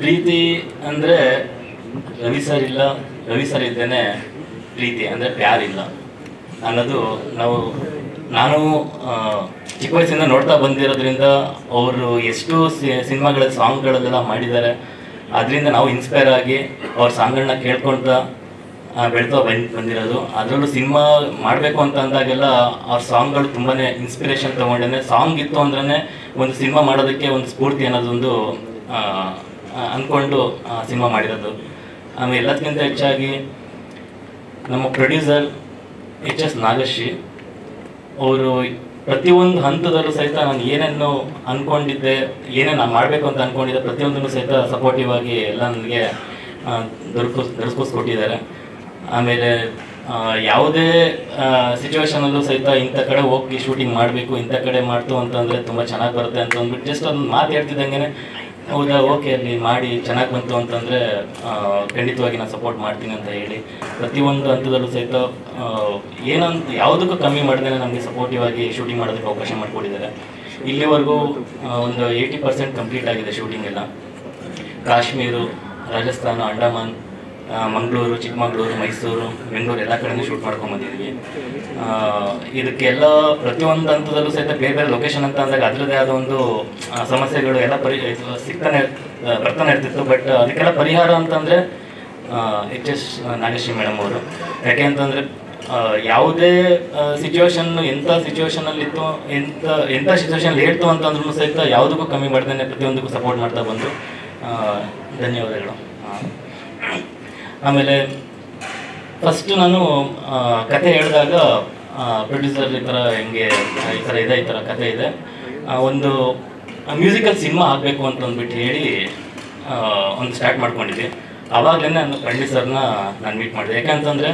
ಪ್ರೀತಿ ಅಂದರೆ ರವಿ ಸರ್ ಇದ್ದೇನೆ ಪ್ರೀತಿ ಅಂದರೆ ಪ್ಯಾರಿಲ್ಲ ಅನ್ನೋದು ನಾನು ಚಿಕ್ಕ ವಯಸ್ಸಿಂದ ನೋಡ್ತಾ ಬಂದಿರೋದ್ರಿಂದ ಅವರು ಎಷ್ಟು ಸಿನಿಮಾಗಳ ಸಾಂಗ್ಗಳಲ್ಲೆಲ್ಲ ಮಾಡಿದ್ದಾರೆ. ಅದರಿಂದ ನಾವು ಇನ್ಸ್ಪೈರ್ ಆಗಿ ಅವ್ರ ಸಾಂಗ್ಗಳನ್ನ ಕೇಳ್ಕೊಳ್ತಾ ಬೆಳ್ತಾ ಬಂದಿರೋದು. ಅದರಲ್ಲೂ ಸಿನಿಮಾ ಮಾಡಬೇಕು ಅಂತ ಅಂದಾಗೆಲ್ಲ ಅವ್ರ ಸಾಂಗ್ಗಳು ತುಂಬಾ ಇನ್ಸ್ಪಿರೇಷನ್ ತೊಗೊಂಡೇ ಸಾಂಗ್ ಇತ್ತು ಅಂದ್ರೆ ಒಂದು ಸಿನಿಮಾ ಮಾಡೋದಕ್ಕೆ ಒಂದು ಸ್ಫೂರ್ತಿ ಅನ್ನೋದೊಂದು ಅಂದ್ಕೊಂಡು ಸಿನಿಮಾ ಮಾಡಿರೋದು. ಆಮೇಲೆ ಎಲ್ಲದಕ್ಕಿಂತ ಹೆಚ್ಚಾಗಿ ನಮ್ಮ ಪ್ರೊಡ್ಯೂಸರ್ ಎಚ್.ಎಸ್. ನಾಗಶ್ರೀ ಅವರು ಪ್ರತಿಯೊಂದು ಹಂತದಲ್ಲೂ ಸಹಿತ ನಾನು ಏನೇನು ಅಂದ್ಕೊಂಡಿದ್ದೆ, ಏನೇನು ಮಾಡಬೇಕು ಅಂತ ಅಂದ್ಕೊಂಡಿದ್ದೆ ಪ್ರತಿಯೊಂದನ್ನು ಸಹಿತ ಸಪೋರ್ಟಿವ್ ಆಗಿ ಎಲ್ಲ ನನಗೆ ದೊರಕಿಸ್ಕೊಟ್ಟಿದ್ದಾರೆ. ಆಮೇಲೆ ಯಾವುದೇ ಸಿಚುವೇಶನಲ್ಲೂ ಸಹಿತ ಇಂಥ ಕಡೆ ಹೋಗಿ ಶೂಟಿಂಗ್ ಮಾಡಬೇಕು, ಇಂಥ ಕಡೆ ಮಾಡ್ತು ಅಂತಂದರೆ ತುಂಬ ಚೆನ್ನಾಗಿ ಬರುತ್ತೆ ಅಂತ ಅಂದ್ಬಿಟ್ಟು ಜಸ್ಟ್ ಒಂದು ಮಾತು ಹೇಳ್ತಿದ್ದಂಗೆ ಹೌದಾ ಓಕೆ ಅಲ್ಲಿ ಮಾಡಿ ಚೆನ್ನಾಗಿ ಬಂತು ಅಂತಂದರೆ ಖಂಡಿತವಾಗಿ ನಾನು ಸಪೋರ್ಟ್ ಮಾಡ್ತೀನಿ ಅಂತ ಹೇಳಿ ಪ್ರತಿಯೊಂದು ಹಂತದಲ್ಲೂ ಸಹಿತ ಏನಂತ ಯಾವುದಕ್ಕೂ ಕಮ್ಮಿ ಮಾಡ್ದೇ ನಮಗೆ ಸಪೋರ್ಟಿವ್ ಆಗಿ ಶೂಟಿಂಗ್ ಮಾಡೋದಕ್ಕೆ ಅವಕಾಶ ಮಾಡಿಕೊಟ್ಟಿದ್ದಾರೆ. ಇಲ್ಲಿವರೆಗೂ ಒಂದು 80% ಕಂಪ್ಲೀಟ್ ಆಗಿದೆ ಶೂಟಿಂಗ್ ಎಲ್ಲ. ಕಾಶ್ಮೀರು, ರಾಜಸ್ಥಾನ, ಅಂಡಮಾನ್, ಮಂಗಳೂರು, ಚಿಕ್ಕಮಗಳೂರು, ಮೈಸೂರು, ಬೆಂಗಳೂರು ಎಲ್ಲ ಕಡೆಯೂ ಶೂಟ್ ಮಾಡ್ಕೊಂಡ್ಬಂದಿದ್ವಿ. ಇದಕ್ಕೆಲ್ಲ ಪ್ರತಿಯೊಂದು ಹಂತದಲ್ಲೂ ಸಹಿತ ಬೇರೆ ಬೇರೆ ಲೊಕೇಶನ್ ಅಂತ ಅಂದಾಗ ಅದರದ್ದೇ ಆದ ಒಂದು ಸಮಸ್ಯೆಗಳು ಎಲ್ಲ ಬರ್ತಾನೆ ಇರ್ತಿತ್ತು. ಬಟ್ ಅದಕ್ಕೆಲ್ಲ ಪರಿಹಾರ ಅಂತಂದರೆ ಎಚ್.ಎಸ್. ನಾಗಶ್ರೀ ಮೇಡಮ್ ಅವರು. ಯಾಕೆ ಅಂತಂದರೆ ಯಾವುದೇ ಸಿಚುವೇಶನ್ ಎಂಥ ಸಿಚುವೇಶನಲ್ಲಿತ್ತು, ಎಂಥ ಸಿಚುವೇಶನ್ ಹೇಳ್ತು ಅಂತಂದ್ರೂ ಸಹಿತ ಯಾವುದಕ್ಕೂ ಕಮ್ಮಿ ಮಾಡ್ದೇನೆ ಪ್ರತಿಯೊಂದಕ್ಕೂ ಸಪೋರ್ಟ್ ಮಾಡ್ತಾ ಬಂದು ಧನ್ಯವಾದಗಳು. ಆಮೇಲೆ ಫಸ್ಟ್ ನಾನು ಕತೆ ಹೇಳಿದಾಗ ಪ್ರೊಡ್ಯೂಸರ್ ಈ ಥರ ಕತೆ ಇದೆ, ಒಂದು ಮ್ಯೂಸಿಕಲ್ ಸಿನಿಮಾ ಆಗಬೇಕು ಅಂತ ಅಂದ್ಬಿಟ್ಟು ಹೇಳಿ ಒಂದು ಸ್ಟಾರ್ಟ್ ಮಾಡ್ಕೊಂಡಿದ್ದೆ. ಆವಾಗಲೇ ನಾನು ಪ್ರೊಡ್ಯೂಸರ್ನ ನಾನು ಮೀಟ್ ಮಾಡಿದೆ. ಯಾಕೆಂತಂದರೆ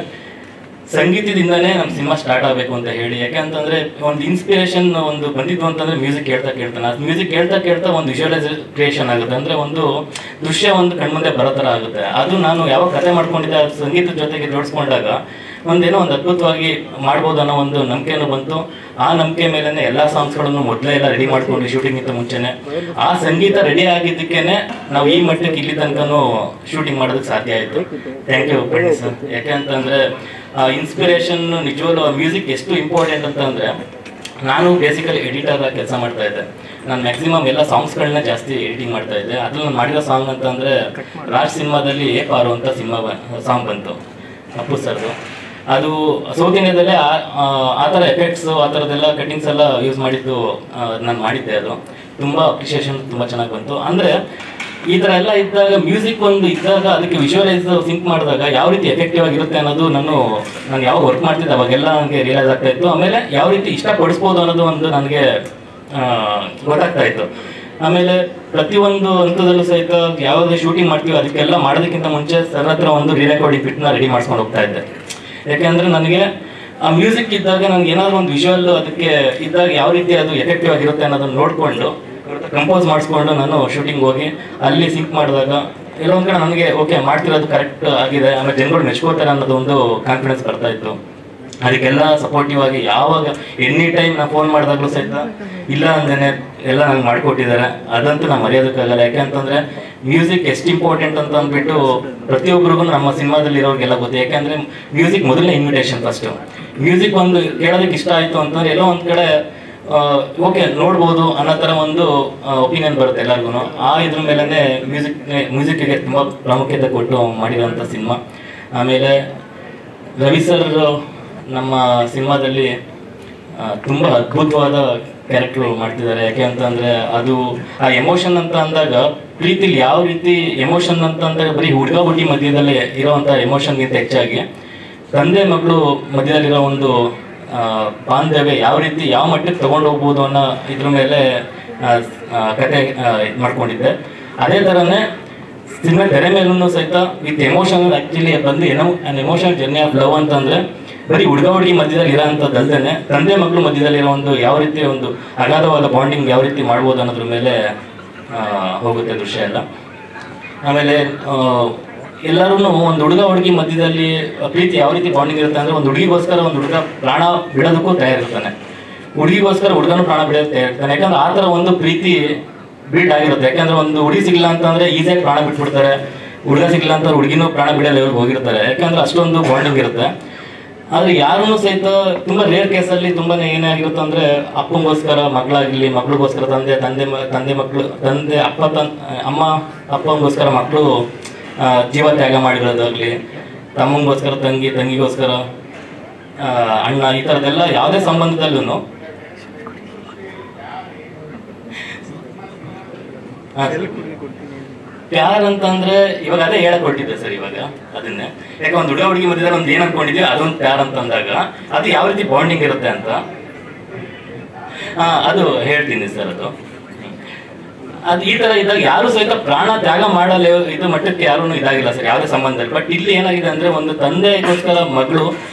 ಸಂಗೀತದಿಂದನೇ ನಮ್ಮ ಸಿನಿಮಾ ಸ್ಟಾರ್ಟ್ ಆಗಬೇಕು ಅಂತ ಹೇಳಿ. ಯಾಕೆಂತಂದರೆ ಒಂದು ಇನ್ಸ್ಪಿರೇಷನ್ ಒಂದು ಬಂದಿದ್ದು ಅಂತಂದರೆ ಮ್ಯೂಸಿಕ್ ಕೇಳ್ತಾನೆ ಅದು ಮ್ಯೂಸಿಕ್ ಕೇಳ್ತಾ ಒಂದು ವಿಜುವಲೈಸ್ ಕ್ರಿಯೇಷನ್ ಆಗುತ್ತೆ. ಅಂದರೆ ಒಂದು ದೃಶ್ಯ ಒಂದು ಕಣ್ಮುಂದೆ ಬರೋ ಥರ ಆಗುತ್ತೆ. ಅದು ನಾನು ಯಾವಾಗ ಕತೆ ಮಾಡ್ಕೊಂಡಿದ್ದೆ ಅದು ಸಂಗೀತದ ಜೊತೆಗೆ ಜೋಡಿಸ್ಕೊಂಡಾಗ ಒಂದೇನೋ ಒಂದು ಅದ್ಭುತವಾಗಿ ಮಾಡ್ಬೋದು ಅನ್ನೋ ಒಂದು ನಂಬಿಕೆನೂ ಬಂತು. ಆ ನಂಬಿಕೆ ಮೇಲೇ ಎಲ್ಲ ಸಾಂಗ್ಸ್ಗಳನ್ನು ಮೊದಲೇ ಎಲ್ಲ ರೆಡಿ ಮಾಡ್ಕೊಂಡ್ವಿ ಶೂಟಿಂಗಿಂತ ಮುಂಚೆನೆ. ಆ ಸಂಗೀತ ರೆಡಿ ಆಗಿದ್ದಕ್ಕೇನೆ ನಾವು ಈ ಮಟ್ಟಕ್ಕೆ ಇಲ್ಲಿ ತನಕನೂ ಶೂಟಿಂಗ್ ಮಾಡೋದಕ್ಕೆ ಸಾಧ್ಯ ಆಯಿತು. Thank you producer. ಯಾಕೆ ಅಂತಂದರೆ ಇನ್ಸ್ಪಿರೇಷನ್ ನಿಜವಲ್ಲೂ ಮ್ಯೂಸಿಕ್ ಎಷ್ಟು ಇಂಪಾರ್ಟೆಂಟ್ ಅಂತಂದರೆ, ನಾನು ಬೇಸಿಕಲಿ ಎಡಿಟರ್ ಆಗಿ ಕೆಲಸ ಮಾಡ್ತಾ ಇದ್ದೆ. ನಾನು ಮ್ಯಾಕ್ಸಿಮಮ್ ಎಲ್ಲ ಸಾಂಗ್ಸ್ಗಳನ್ನ ಜಾಸ್ತಿ ಎಡಿಟಿಂಗ್ ಮಾಡ್ತಾ ಇದ್ದೆ. ಅದ್ರಲ್ಲಿ ನಾನು ಮಾಡಿರೋ ಸಾಂಗ್ ಅಂತಂದರೆ ರಾಜ್ ಸಿನಿಮಾದಲ್ಲಿ ಪಾರು ಅಂತ ಸಾಂಗ್ ಬಂತು ಅಪ್ಪು ಸರ್ದು. ಅದು ಸೌತ್ ಇಂಡಿಯಾದಲ್ಲೇ ಆ ಥರ ಎಫೆಕ್ಟ್ಸು ಆ ಥರದ್ದೆಲ್ಲ ಕಟ್ಟಿಂಗ್ಸ್ ಎಲ್ಲ ಯೂಸ್ ಮಾಡಿದ್ದು ನಾನು ಮಾಡಿದ್ದೆ. ಅದು ತುಂಬ ಅಪ್ರಿಷಿಯೇಷನ್ ತುಂಬ ಚೆನ್ನಾಗಿ ಬಂತು. ಅಂದರೆ ಈ ಥರ ಎಲ್ಲ ಇದ್ದಾಗ ಮ್ಯೂಸಿಕ್ ಒಂದು ಇದ್ದಾಗ ಅದಕ್ಕೆ ವಿಜುವಲೈಸ್ ಸಿಂಕ್ ಮಾಡಿದಾಗ ಯಾವ ರೀತಿ ಎಫೆಕ್ಟಿವ್ ಆಗಿರುತ್ತೆ ಅನ್ನೋದು ನಾನು ಯಾವಾಗ ವರ್ಕ್ ಮಾಡ್ತಿದ್ದೆ ಅವಾಗೆಲ್ಲ ನನಗೆ ರಿಯಲೈಸ್ ಆಗ್ತಾ ಇತ್ತು. ಆಮೇಲೆ ಯಾವ ರೀತಿ ಇಷ್ಟಪಡಿಸ್ಬೋದು ಅನ್ನೋದು ಒಂದು ನನಗೆ ಗೊತ್ತಾಗ್ತಾ ಇತ್ತು. ಆಮೇಲೆ ಪ್ರತಿಯೊಂದು ಹಂತದಲ್ಲೂ ಸಹಿತ ಯಾವುದೇ ಶೂಟಿಂಗ್ ಮಾಡ್ತೀವಿ ಅದಕ್ಕೆಲ್ಲ ಮಾಡೋದಕ್ಕಿಂತ ಮುಂಚೆ ಸರ್ ಹತ್ರ ಒಂದು ರಿರೆಕಾರ್ಡಿಂಗ್ ಬಿಟ್ನ ರೆಡಿ ಮಾಡ್ಸ್ಕೊಂಡು ಹೋಗ್ತಾ ಇದ್ದೆ. ಯಾಕೆಂದರೆ ನನಗೆ ಆ ಮ್ಯೂಸಿಕ್ ಇದ್ದಾಗ ನನಗೆ ಏನಾದರೂ ಒಂದು ವಿಜುವಲ್ ಅದಕ್ಕೆ ಇದ್ದಾಗ ಯಾವ ರೀತಿ ಅದು ಎಫೆಕ್ಟಿವ್ ಆಗಿರುತ್ತೆ ಅನ್ನೋದನ್ನು ನೋಡಿಕೊಂಡು ಕಂಪೋಸ್ ಮಾಡಿಸ್ಕೊಂಡು ನಾನು ಶೂಟಿಂಗ್ ಹೋಗಿ ಅಲ್ಲಿ ಸಿಂಕ್ ಮಾಡಿದಾಗ ಎಲ್ಲೊಂದು ಕಡೆ ನನಗೆ ಓಕೆ ಮಾಡ್ತಿರೋದು ಕರೆಕ್ಟ್ ಆಗಿದೆ, ಆಮೇಲೆ ಜನಗಳು ಮೆಚ್ಕೋತಾರೆ ಅನ್ನೋದು ಒಂದು ಕಾನ್ಫಿಡೆನ್ಸ್ ಬರ್ತಾ ಇತ್ತು. ಅದಕ್ಕೆಲ್ಲ ಸಪೋರ್ಟಿವ್ ಆಗಿ ಯಾವಾಗ ಎನಿ ಟೈಮ್ ನಾನು ಫೋನ್ ಮಾಡಿದಾಗಲೂ ಸಹಿತ ಇಲ್ಲ ಅಂದೇನೆ ಎಲ್ಲ ನಂಗೆ ಮಾಡಿಕೊಟ್ಟಿದ್ದಾರೆ. ಅದಂತೂ ನಾನು ಮರೆಯೋದಕ್ಕಾಗಲ್ಲ. ಯಾಕೆ ಅಂತಂದರೆ ಮ್ಯೂಸಿಕ್ ಎಷ್ಟು ಇಂಪಾರ್ಟೆಂಟ್ ಅಂತ ಅಂದ್ಬಿಟ್ಟು ಪ್ರತಿಯೊಬ್ಬರಿಗೂ ನಮ್ಮ ಸಿನಿಮಾದಲ್ಲಿ ಇರೋರಿಗೆಲ್ಲ ಗೊತ್ತು. ಯಾಕೆಂದರೆ ಮ್ಯೂಸಿಕ್ ಮೊದಲನೇ ಇನ್ವಿಟೇಷನ್. ಫಸ್ಟು ಮ್ಯೂಸಿಕ್ ಒಂದು ಕೇಳೋದಕ್ಕೆ ಇಷ್ಟ ಆಯಿತು ಅಂತಂದರೆ ಎಲ್ಲೋ ಒಂದು ಕಡೆ ಓಕೆ ನೋಡ್ಬೋದು ಅನ್ನೋ ಥರ ಒಂದು ಒಪಿನಿಯನ್ ಬರುತ್ತೆ ಎಲ್ಲರಿಗೂ. ಇದ್ರ ಮೇಲೇ ಮ್ಯೂಸಿಕ್ಗೆ ತುಂಬ ಪ್ರಾಮುಖ್ಯತೆ ಕೊಟ್ಟು ಮಾಡಿರೋಂಥ ಸಿನಿಮಾ. ಆಮೇಲೆ ರವಿ ಸರ್ ನಮ್ಮ ಸಿನಿಮಾದಲ್ಲಿ ತುಂಬ ಅದ್ಭುತವಾದ ಕ್ಯಾರೆಕ್ಟರ್ ಮಾಡ್ತಿದ್ದಾರೆ. ಯಾಕೆ ಅಂತಂದರೆ ಅದು ಆ ಎಮೋಷನ್ ಅಂತ ಅಂದಾಗ ಪ್ರೀತಿಲಿ ಯಾವ ರೀತಿ ಎಮೋಷನ್ ಅಂತ ಅಂದಾಗ ಬರೀ ಹುಡುಗ ಹುಡುಗಿ ಮಧ್ಯದಲ್ಲಿ ಇರೋವಂಥ ಎಮೋಷನ್ಗಿಂತ ಹೆಚ್ಚಾಗಿ ತಂದೆ ಮಕ್ಕಳು ಮಧ್ಯದಲ್ಲಿರೋ ಒಂದು ಬಾಂಧವ್ಯ ಯಾವ ರೀತಿ ಯಾವ ಮಟ್ಟಕ್ಕೆ ತೊಗೊಂಡು ಹೋಗ್ಬೋದು ಅನ್ನೋ ಇದ್ರ ಮೇಲೆ ಕತೆ ಇದು ಮಾಡ್ಕೊಂಡಿದ್ದೆ. ಅದೇ ಥರನೇ ಸಿನಿಮಾ ತೆರೆ ಮೇಲೂ ಸಹಿತ ವಿತ್ ಎಮೋಷನ್ ಆ್ಯಕ್ಚುಲಿ ಬಂದು ಏನೋ an emotional journey of love ಅಂತಂದರೆ ಬರೀ ಹುಡುಗ ಹುಡುಗಿ ಮಧ್ಯದಲ್ಲಿ ಇರೋ ಅಂಥದ್ದಲ್ದೇ ತಂದೆ ಮಕ್ಕಳು ಮಧ್ಯದಲ್ಲಿರೋ ಒಂದು ಯಾವ ರೀತಿ ಒಂದು ಅಗಾಧವಾದ ಬಾಂಡಿಂಗ್ ಯಾವ ರೀತಿ ಮಾಡ್ಬೋದು ಅನ್ನೋದ್ರ ಮೇಲೆ ಹೋಗುತ್ತೆ ದೃಶ್ಯ ಎಲ್ಲ. ಆಮೇಲೆ ಎಲ್ಲರೂ ಒಂದು ಹುಡುಗ ಹುಡುಗಿ ಮಧ್ಯದಲ್ಲಿ ಪ್ರೀತಿ ಯಾವ ರೀತಿ ಬಾಂಡಿಂಗ್ ಇರುತ್ತೆ ಅಂದರೆ ಒಂದು ಹುಡುಗಿಗೋಸ್ಕರ ಒಂದು ಹುಡುಗ ಪ್ರಾಣ ಬಿಡೋದಕ್ಕೂ ತಯಾರಿರ್ತಾನೆ, ಹುಡುಗಿಗೋಸ್ಕರ ಹುಡುಗನೂ ಪ್ರಾಣ ಬಿಡೋದಕ್ಕೆ ತಯಾರಿರ್ತಾನೆ. ಯಾಕಂದ್ರೆ ಆ ಥರ ಒಂದು ಪ್ರೀತಿ ಬಿಲ್ಡ್ ಆಗಿರುತ್ತೆ. ಯಾಕಂದ್ರೆ ಒಂದು ಹುಡುಗಿ ಸಿಗಲ್ಲ ಅಂತಂದ್ರೆ ಈಸಿಯಾಗಿ ಪ್ರಾಣ ಬಿಟ್ಬಿಡ್ತಾರೆ, ಹುಡುಗ ಸಿಗಲ್ಲ ಅಂತ ಹುಡುಗಿನೂ ಪ್ರಾಣ ಬಿಡೋ ಲೆವೆಲ್ಗೆ ಹೋಗಿರ್ತಾರೆ, ಯಾಕಂದ್ರೆ ಅಷ್ಟೊಂದು ಬಾಂಡಿಂಗ್ ಇರುತ್ತೆ. ಆದ್ರೆ ಯಾರೂ ಸಹಿತ ತುಂಬಾ ರೇರ್ ಕೇಸಲ್ಲಿ ತುಂಬಾನೇ ಏನೇ ಆಗಿರುತ್ತೆ ಅಂದ್ರೆ ಅಪ್ಪಂಗೋಸ್ಕರ ಮಗಳಾಗಿರ್ಲಿ, ಮಗಳಿಗೋಸ್ಕರ ತಂದೆ ಅಮ್ಮ ಅಪ್ಪಂಗೋಸ್ಕರ ಮಕ್ಕಳು ಜೀವ ತ್ಯಾಗ ಮಾಡಿರೋದಾಗ್ಲಿ, ತಮ್ಮಂಗೋಸ್ಕರ ತಂಗಿಗೋಸ್ಕರ ಅಣ್ಣ, ಈ ಥರದ್ದೆಲ್ಲ ಯಾವುದೇ ಸಂಬಂಧದಲ್ಲೂ ಪ್ಯಾರ್ ಅಂತಂದ್ರೆ ಇವಾಗ ಅದೇ ಹೇಳಕ್ ಹೊರಟಿದ್ದೆ ಸರ್. ಇವಾಗ ಅದನ್ನೇ ಯಾಕೆ ಒಂದು ಹುಡುಗಿ ಮಧ್ಯದಲ್ಲಿ ಒಂದು ಏನ್ ಅನ್ಕೊಂಡಿದ್ವಿ ಅದೊಂದು ಪ್ಯಾರ್ ಅಂತಂದಾಗ ಅದು ಯಾವ ರೀತಿ ಬಾಂಡಿಂಗ್ ಇರುತ್ತೆ ಅಂತ ಅದು ಹೇಳ್ತೀನಿ ಸರ್. ಅದು ಈ ತರ ಇದ್ದಾಗ ಯಾರು ಸಹಿತ ಪ್ರಾಣ ತ್ಯಾಗ ಮಾಡಲು ಇದು ಮಟ್ಟಕ್ಕೆ ಯಾರೂ ಇದಾಗಿಲ್ಲ ಸರ್ ಯಾವುದೇ ಸಂಬಂಧದಲ್ಲಿ. ಬಟ್ ಇಲ್ಲಿ ಏನಾಗಿದೆ ಅಂದ್ರೆ ಒಂದು ತಂದೆಗೋಸ್ಕರ ಮಗಳು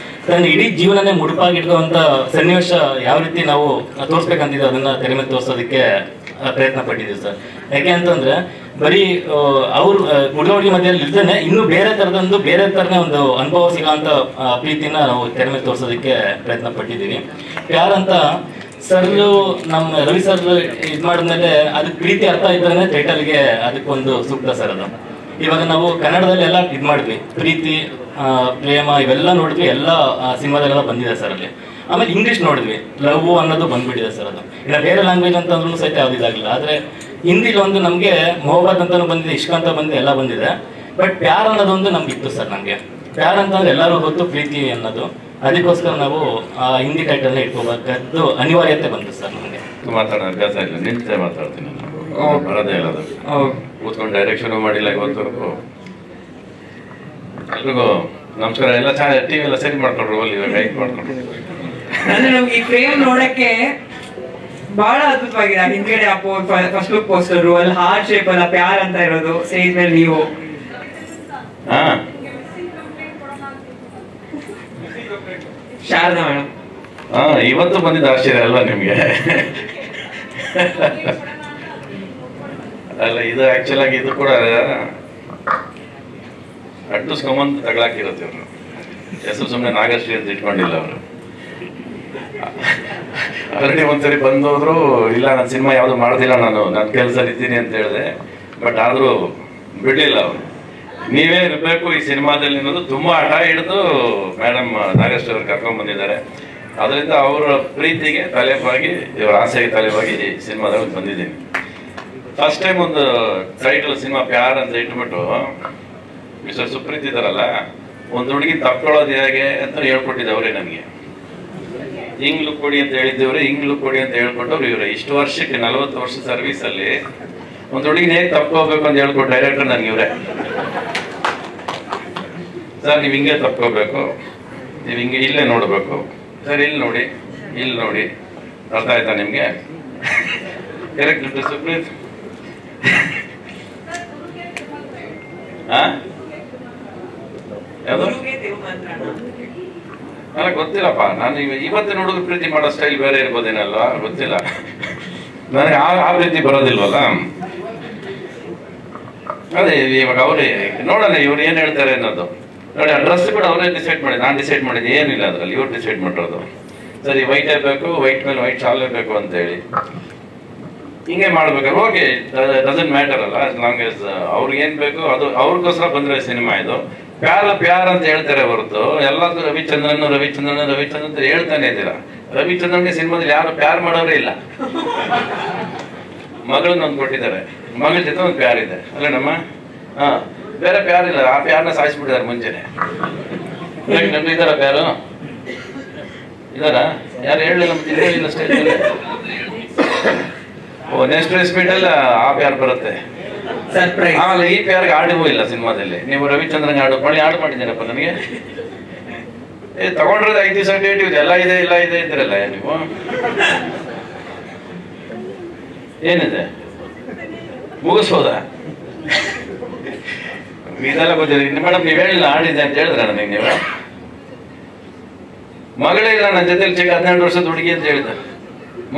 ತನ್ನ ಇಡೀ ಜೀವನನೇ ಮುಡುಪಾಗಿಡುವಂತ ಸನ್ನಿವೇಶ ಯಾವ ರೀತಿ ನಾವು ತೋರಿಸ್ಬೇಕಂತಿದ್ವಿ ಅದನ್ನ ತೆರೆ ಮೇಲೆ ತೋರಿಸೋದಕ್ಕೆ ಪ್ರಯತ್ನ ಪಟ್ಟಿದ್ದೀವಿ ಸರ್. ಯಾಕೆ ಅಂತಂದ್ರೆ ಬರೀ ಅವ್ರು ಹುಡುಗಿ ಮಧ್ಯದಲ್ಲಿ ಇಲ್ದೇನೆ ಇನ್ನು ಬೇರೆ ತರನೇ ಒಂದು ಅನುಭವ ಸಿಗೋಂತ ಪ್ರೀತಿನ ನಾವು ತೆರೆ ಮೇಲೆ ತೋರಿಸೋದಕ್ಕೆ ಪ್ರಯತ್ನ ಪಟ್ಟಿದ್ದೀವಿ. ಪ್ಯಾರ್ ಅಂತ ಸರ್ ನಮ್ಮ ರವಿ ಸರ್ ಇದು ಮಾಡಿದ್ಮೇಲೆ ಅದಕ್ಕೆ ಪ್ರೀತಿ ಅರ್ಥ ಇದ್ರೆ ಟೈಟಲ್ಗೆ ಅದಕ್ಕೊಂದು ಸೂಕ್ತ ಸರ್. ಅದು ಇವಾಗ ನಾವು ಕನ್ನಡದಲ್ಲಿ ಎಲ್ಲ ಇದು ಮಾಡಿದ್ವಿ, ಪ್ರೀತಿ ಪ್ರೇಮ ಇವೆಲ್ಲ ನೋಡಿದ್ವಿ, ಎಲ್ಲ ಸಿನಿಮಾದಲ್ಲೆಲ್ಲ ಬಂದಿದೆ ಸರ್ ಅಲ್ಲಿ. ಆಮೇಲೆ ಇಂಗ್ಲೀಷ್ ನೋಡಿದ್ವಿ, ಲವ್ ಅನ್ನೋದು ಬಂದ್ಬಿಟ್ಟಿದೆ ಸರ್. ಅದು ಇಲ್ಲ ಬೇರೆ ಲ್ಯಾಂಗ್ವೇಜ್ ಅಂತಂದ್ರೂ ಸಹಿತ ಯಾವ್ದು ಇದಾಗಿಲ್ಲ. ಆದರೆ ಹಿಂದಿಲಿ ಒಂದು ನಮಗೆ ಮೊಹಬ್ಬತ್ ಅಂತಾನು ಬಂದಿದೆ, ಇಷ್ಕ ಅಂತ ಬಂದಿದೆ, ಎಲ್ಲ ಬಂದಿದೆ. ಬಟ್ ಪ್ಯಾರ್ ಅನ್ನೋದೊಂದು ನಮ್ಗೆ ಇತ್ತು ಸರ್. ನಮಗೆ ಪ್ಯಾರ್ ಅಂತಂದ್ರೆ ಎಲ್ಲರೂ ಗೊತ್ತು ಪ್ರೀತಿ ಅನ್ನೋದು, ಅದಕ್ಕೋಸ್ಕರ ನಾವು ಹಿಂದಿ ಟೈಟಲ್ನ ಇಟ್ಕೋಬೇಕಾದ್ದು ಅನಿವಾರ್ಯತೆ ಬಂತು ಸರ್ ನಮಗೆ. ಮಾತಾಡೋ ಅಭ್ಯಾಸ ಇಲ್ಲ, ನಿಂತೆ ಮಾತಾಡ್ತೀನಿ ನಾನು, ಬರೋದೇ ಇಲ್ಲ ಅದು. ಕೂತ್ಕೊಂಡು ಡೈರೆಕ್ಷನ್ ಮಾಡಿಲ್ಲ ಇವತ್ತವರೆಗೂ. ಎಲ್ರಿಗೂ ನಮಸ್ಕಾರ. ಎಲ್ಲ ಚೆನ್ನಾಗಿ ಟಿವಿ ಎಲ್ಲ ಸರಿ ಮಾಡ್ಕೊಂಡ್ರು, ಅಲ್ಲಿ ಇವಾಗ ಗೈಡ್ ಮಾಡ್ಕೊಂಡ್ರು. ಅಂದ್ರೆ ನಮ್ಗೆ ಈ ಫ್ರೇಮ್ ನೋಡಕ್ಕೆ ಬಹಳ ಅದ್ಭುತವಾಗಿದೆ. ಹಿಂದ್ಗಡೆ ಫಸ್ಟ್ ಲುಕ್ ಪೋಸ್ಟರ್ ಅಲ್ಲಿ ಹಾರ್ಟ್ ಶೇಪ್ ಅಲ್ಲ ಪ್ಯಾರ್ ಅಂತ ಇರೋದು, ಸ್ಟೇಜ್ ಮೇಲೆ ನೀವು ಶಾರದಾ ಮೇಡಮ್ ಇವತ್ತು ಬಂದಿದ್ದ ಆಶ್ಚರ್ಯ ಅಲ್ವಾ ನಿಮ್ಗೆ? ಅಲ್ಲ, ಇದು ಆಕ್ಚುಲ್ ಆಗಿ ಇದು ಕೂಡ ಅಡ್ಡಿಸ್ಕೊಂಬಂದು ತಗೊಳಕಿರುತ್ತೆ. ಇವರು ಹೆಸರು ಸುಮ್ಮನೆ ನಾಗಶ್ರೀ ಅಂತ ಇಟ್ಕೊಂಡಿಲ್ಲ ಅವರು. ಆಲ್ರೆಡಿ ಒಂದ್ಸರಿ ಬಂದೋದ್ರು, ಇಲ್ಲ ನಾನು ಸಿನಿಮಾ ಯಾವುದು ಮಾಡೋದಿಲ್ಲ, ನನ್ನ ಕೆಲಸ ಇದ್ದೀನಿ ಅಂತ ಹೇಳಿದೆ. ಬಟ್ ಆದರೂ ಬಿಡಲಿಲ್ಲ ಅವರು. ನೀವೇ ಇರಬೇಕು ಈ ಸಿನಿಮಾದಲ್ಲಿ ಅನ್ನೋದು ತುಂಬ ಹಠ ಹಿಡಿದು ಮೇಡಮ್ ನಾಗೇಶ್ ಅವರು ಕರ್ಕೊಂಡ್ ಬಂದಿದ್ದಾರೆ. ಅದರಿಂದ ಅವರ ಪ್ರೀತಿಗೆ ತಲೆಬಾಗಿ, ಇವರ ಆಸೆಗೆ ತಲೆಬಾಗಿ ಈ ಸಿನಿಮಾದಲ್ಲಿ ಬಂದಿದ್ದೀನಿ. ಫಸ್ಟ್ ಟೈಮ್ ಒಂದು ಟೈಟಲ್ ಸಿನಿಮಾ ಪ್ಯಾರ್ ಅಂತ ಇಟ್ಬಿಟ್ಟು ಮಿಸ್ಟರ್ ಸುಪ್ರೀತ್ ಇದಾರಲ್ಲ, ಒಂದು ಹುಡುಗಿ ತಪ್ಕೊಳ್ಳೋದು ಹೇಗೆ ಅಂತ ಹೇಳ್ಕೊಟ್ಟಿದ್ದವ್ರೆ ನನಗೆ. ಹಿಂಗ್ ಲುಕ್ ಕೊಡಿ ಅಂತ ಹೇಳಿದ್ದವ್ರೆ, ಹಿಂಗ್ ಲುಕ್ ಕೊಡಿ ಅಂತ ಹೇಳ್ಕೊಟ್ಟವ್ರು ಇವರೇ. ಇಷ್ಟು ವರ್ಷಕ್ಕೆ 40 ವರ್ಷ ಸರ್ವಿಸ್ ಅಲ್ಲಿ ಒಂದು ಹುಡುಗಿನ ಹೇಗೆ ತಪ್ಕೋಬೇಕು ಅಂತ ಹೇಳ್ಕೊಟ್ಟು ಡೈರೆಕ್ಟರ್ ನನಗೆ ಇವರೇ. ಸರ್ ನೀವು ಹಿಂಗೆ ತಪ್ಕೋಬೇಕು, ನೀವು ಹಿಂಗೆ ಇಲ್ಲೇ ನೋಡ್ಬೇಕು ಸರ್, ಇಲ್ಲಿ ನೋಡಿ, ಇಲ್ಲಿ ನೋಡಿ, ಅರ್ಥ ಆಯ್ತಾ ನಿಮ್ಗೆ? ಕರೆಕ್ಟ್ ಸುಪ್ರೀತ್? ಯಾವುದು ನನಗೆ ಗೊತ್ತಿಲ್ಲಪ್ಪ. ನಾನು ಇವತ್ತಿನ ಹುಡುಗ ಪ್ರೀತಿ ಮಾಡೋ ಸ್ಟೈಲ್ ಬೇರೆ ಇರ್ಬೋದೇನಲ್ವಾ, ಗೊತ್ತಿಲ್ಲ ನನಗೆ. ಆ ಪ್ರೀತಿ ಬರೋದಿಲ್ವಲ್ಲ. ಅದೇ ಇವಾಗ ಅವರೇ ನೋಡೋಣ ಇವ್ರು ಏನ್ ಹೇಳ್ತಾರೆ ಅನ್ನೋದು. ನೋಡಿ, ಆ ಡ್ರೆಸ್ ಕೂಡ ಅವರೇ ಡಿಸೈಡ್ ಮಾಡಿದ್ದು, ನಾನು ಡಿಸೈಡ್ ಮಾಡಿದ್ದು ಏನಿಲ್ಲ ಅದರಲ್ಲಿ, ಇವ್ರು ಡಿಸೈಡ್ ಮಾಡಿರೋದು. ಸರಿ, ವೈಟೇ ಬೇಕು, ವೈಟ್ ಮೇಲೆ ವೈಟ್ ಶಾಲೇ ಬೇಕು ಅಂತ ಹೇಳಿ ಹಿಂಗೆ ಮಾಡ್ಬೇಕಾದ್ರೆ ಓಕೆ, ಡಸಂಟ್ ಮ್ಯಾಟರ್ ಅಲ್ಲ. ಆಸ್ ಲಾಂಗ್ ಎಸ್ ಅವ್ರಿಗೆ ಏನ್ ಬೇಕು ಅದು ಅವ್ರಿಗೋಸ್ಕರ ಬಂದ್ರೆ ಸಿನಿಮಾ ಇದು. ಪ್ಯಾರ್ ಅಂತ ಹೇಳ್ತಾರೆ ಹೊರತು ಎಲ್ಲದಕ್ಕೂ ರವಿಚಂದ್ರನ್ ಅಂತ ಹೇಳ್ತಾನೆ ಇದ್ದೀರಾ. ರವಿಚಂದ್ರನ್ಗೆ ಸಿನಿಮಾದಲ್ಲಿ ಯಾರು ಪ್ಯಾರ್ ಮಾಡೋರೇ ಇಲ್ಲ. ಮಗಳನ್ನ ಒಂದು ಕೊಟ್ಟಿದ್ದಾರೆ, ಮಗಳ ಜೊತೆ ಒಂದು ಪ್ಯಾರ್ ಇದೆ ಅಲ್ಲ ನಮ್ಮ. ಬೇರೆ ಪ್ಯಾರ್ ಇಲ್ಲ, ಆ ಪ್ಯಾರ್ನ ಸಾಯಿಸ್ಬಿಟ್ಟಿದ್ದಾರೆ ಮುಂಚೆನೆ. ನಮ್ದು ಇದಾರ ಪ್ಯಾರು ಇದಾರ? ಯಾರು ಹೇಳಲಿಲ್ಲ, ಹೇಳಿಲ್ಲ ಸ್ಟೇಜ್. ನೆಕ್ಸ್ಟ್ ಸ್ಪೀಡ್ ಅಲ್ಲಿ ಆ ಪ್ಯಾರ್ ಬರುತ್ತೆ. ಆಮೇಲೆ ಈ ಪ್ಯಾರ್ಗೆ ಆಡಿಗೂ ಇಲ್ಲ ಸಿನಿಮಾದಲ್ಲಿ. ನೀವು ರವಿಚಂದ್ರನ್ ಆಡು ಮಾಡಿದ್ದೀರಪ್ಪ ನನಗೆ. ತಗೊಂಡ್ರೆ 5 ದಿವಸ ಡೇಟ್ ಇದೆ, ಎಲ್ಲ ಇದೆ ಇದ್ರಲ್ಲ ನೀವು. ಏನಿದೆ ಮುಗಿಸ್ಬೋದ? ಇದೆಲ್ಲ ಗೊತ್ತಿದೆ ಮೇಡಮ್. ನೀವು ಹೇಳಿಲ್ಲ ಆಡಿದೆ ಅಂತ ಹೇಳಿದ್ರೆ ನನಗೆ. ನೀವು ಮಗಳೇ ಇಲ್ಲ ನನ್ನ ಜೊತೆಲಿ, 12 ವರ್ಷದ ಹುಡುಗಿ ಅಂತ ಹೇಳಿದ.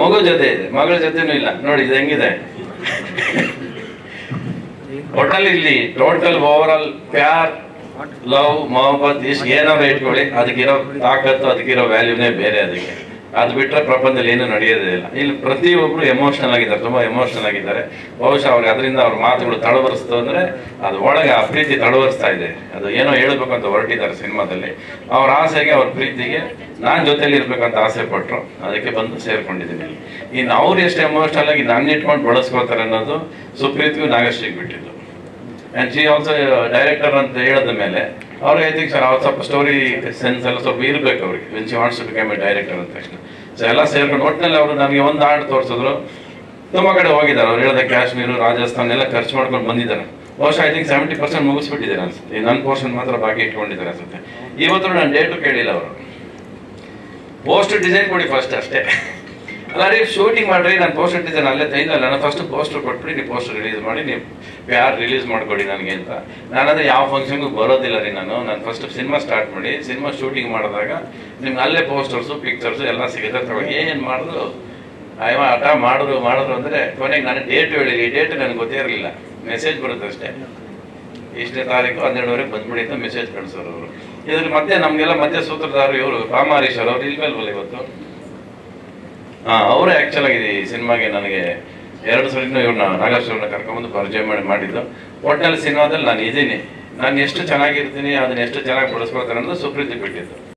ಮಗು ಜೊತೆ ಇದೆ, ಮಗಳ ಜೊತೆನೂ ಇಲ್ಲ. ನೋಡಿ ಇದು ಹೆಂಗಿದೆ. ಒಟ್ಟಲ್ಲಿ ಇಲ್ಲಿ ಟೋಟಲ್ ಓವರ್ ಆಲ್ ಪ್ಯಾರ್, ಲವ್, ಮೊಹಬ್ಬತ್ ಇಷ್ಟು ಏನಾದ್ರು ಇಟ್ಕೊಳ್ಳಿ, ಅದಕ್ಕಿರೋ ತಾಕತ್ತು, ಅದಕ್ಕಿರೋ ವ್ಯಾಲ್ಯೂನೇ ಬೇರೆ. ಅದಕ್ಕೆ ಅದು ಬಿಟ್ಟರೆ ಪ್ರಪಂಚದಲ್ಲಿ ಏನು ನಡೆಯೋದೇ ಇಲ್ಲ. ಇಲ್ಲಿ ಪ್ರತಿಯೊಬ್ಬರು ಎಮೋಷನಲ್ ಆಗಿದ್ದಾರೆ, ತುಂಬಾ ಎಮೋಷನಲ್ ಆಗಿದ್ದಾರೆ. ಬಹುಶಃ ಅವ್ರಿಗೆ ಅದರಿಂದ ಅವ್ರ ಮಾತುಗಳು ತಡವರಿಸ್ತು ಅಂದ್ರೆ ಅದು ಒಳಗೆ ಆ ಪ್ರೀತಿ ತಡವರಿಸ್ತಾ ಇದೆ. ಅದು ಏನೋ ಹೇಳ್ಬೇಕು ಅಂತ ಹೊರಟಿದ್ದಾರೆ ಸಿನಿಮಾದಲ್ಲಿ. ಅವ್ರ ಆಸೆಗೆ ಅವ್ರ ಪ್ರೀತಿಗೆ ನಾನು ಜೊತೆಲಿ ಇರ್ಬೇಕಂತ ಆಸೆ ಪಟ್ರು, ಅದಕ್ಕೆ ಬಂದು ಸೇರ್ಕೊಂಡಿದ್ದೀನಿ ಇಲ್ಲಿ. ಇನ್ನು ಅವ್ರು ಎಷ್ಟು ಎಮೋಷನಲ್ ಆಗಿ ನನ್ನ ಇಟ್ಕೊಂಡು ಬಳಸ್ಕೋತಾರೆ ಅನ್ನೋದು ಸುಪ್ರೀತ್ಗೂ ನಾಗಶ್ರೀಗೆ ಬಿಟ್ಟಿದ್ದು. ಆ್ಯಂಡ್ ಶಿ ಆಲ್ಸೋ ಡೈರೆಕ್ಟರ್ ಅಂತ ಹೇಳಿದ ಮೇಲೆ ಅವ್ರಿಗೆ ಐ ಥಿಂಕ್ ಸರ್ ಅವ್ರು ಸ್ವಲ್ಪ ಸ್ಟೋರಿ ಸೆನ್ಸ್ ಎಲ್ಲ ಸ್ವಲ್ಪ ಇರಬೇಕು ಅವ್ರಿಗೆ. When she wants to become a director ಅಂದ ತಕ್ಷಣ ಸೊ ಎಲ್ಲ ಸೇರ್ಕೊಂಡು ಒಟ್ಟಿನಲ್ಲಿ ಅವರು ನನಗೆ ಒಂದು ಹಾಡು ತೋರಿಸಿದ್ರು. ತುಂಬ ಕಡೆ ಹೋಗಿದ್ದಾರೆ, ಅವ್ರು ಹೇಳಿದ ಕಾಶ್ಮೀರ, ರಾಜಸ್ಥಾನ ಎಲ್ಲ ಖರ್ಚು ಮಾಡ್ಕೊಂಡು ಬಂದಿದ್ದಾರೆ. ಬಹುಶಃ ಐ ಥಿಂಕ್ 70% ಮುಗಿಸ್ಬಿಟ್ಟಿದ್ದಾರೆ ಅನ್ಸುತ್ತೆ. ನನ್ನ ಪೋರ್ಷನ್ ಮಾತ್ರ ಬಾಕಿ ಇಟ್ಕೊಂಡಿದ್ದಾರೆ ಅನ್ಸುತ್ತೆ. ಇವತ್ತು ನಾನು ಡೇಟು ಕೇಳಿಲ್ಲ ಅವರು. ಪೋಸ್ಟರ್ ಡಿಸೈನ್ ಕೊಡಿ ಫಸ್ಟ್ ಅಷ್ಟೇ. ಅಲ್ಲ ರೀ ಶೂಟಿಂಗ್ ಮಾಡ್ರಿ, ನಾನು ಪೋಸ್ಟರ್ ಡಿಸೈನ್ ಅಲ್ಲೇ ಇಲ್ಲ, ನಾನು ಫಸ್ಟ್ ಪೋಸ್ಟರ್ ಕೊಟ್ಬಿಡಿ, ನೀವು ಪೋಸ್ಟರ್ ರಿಲೀಸ್ ಮಾಡಿ, ನೀವು ಯಾರು ರಿಲೀಸ್ ಮಾಡ್ಕೊಡಿ ನನಗೆ ಅಂತ. ನಾನಂದ್ರೆ ಯಾವ ಫಂಕ್ಷನ್ಗೂ ಬರೋದಿಲ್ಲ ರೀ, ನಾನು ಫಸ್ಟ್ ಸಿನಿಮಾ ಸ್ಟಾರ್ಟ್ ಮಾಡಿ ಸಿನಿಮಾ ಶೂಟಿಂಗ್ ಮಾಡಿದಾಗ ನಿಮ್ಗೆ ಅಲ್ಲೇ ಪೋಸ್ಟರ್ಸು ಪಿಕ್ಚರ್ಸು ಎಲ್ಲ ಸಿಗುತ್ತೆ ತಗೊಳ್ಳಿ. ಏನು ಮಾಡಿದ್ರು ಅಯ್ಯವ ಹಠ ಮಾಡಿದ್ರು ಅಂದರೆ ಕೊನೆಗೆ ನಾನು ಡೇಟ್ ಹೇಳಿರಿ, ಡೇಟ್ ನನಗೆ ಗೊತ್ತೇ ಇರಲಿಲ್ಲ. ಮೆಸೇಜ್ ಬರುತ್ತೆ ಅಷ್ಟೇ, ಇಷ್ಟನೇ ತಾರೀಕು 12ವರೆಗೆ ಬಂದ್ಬಿಡಿ ಅಂತ ಮೆಸೇಜ್ ಕಳಿಸೋರು ಅವರು. ಇದ್ರ ಮತ್ತೆ ನಮಗೆಲ್ಲ ಮಧ್ಯ ಸೂತ್ರಧಾರರು ಇವರು ಪಾಮಾರೀಶ್ವರ್ ಅವ್ರು ಇಲ್ಮೇಲ್ವಲ್ಲ ಇವತ್ತು. ಅವರೇ ಆ್ಯಕ್ಚುಲ್ ಆಗಿದೆ ಈ ಸಿನಿಮಾಗೆ ನನಗೆ 2 ಸರಿನೂ ಇವ್ರನ್ನ ನಾಗೇಶ್ವರನ್ನ ಕರ್ಕೊಂಬಂದು ಪರಿಚಯ ಮಾಡಿದ್ದು. ಒಟ್ಟಿನಲ್ಲಿ ಸಿನಿಮಾದಲ್ಲಿ ನಾನು ಇದ್ದೀನಿ, ನಾನು ಎಷ್ಟು ಚೆನ್ನಾಗಿರ್ತೀನಿ, ಅದನ್ನ ಎಷ್ಟು ಚೆನ್ನಾಗಿ ಬಳಸ್ಕೊಳ್ತಾರೆ ಅನ್ನೋದು ಸುಪ್ರೀತಿ ಬಿಟ್ಟಿದ್ದು.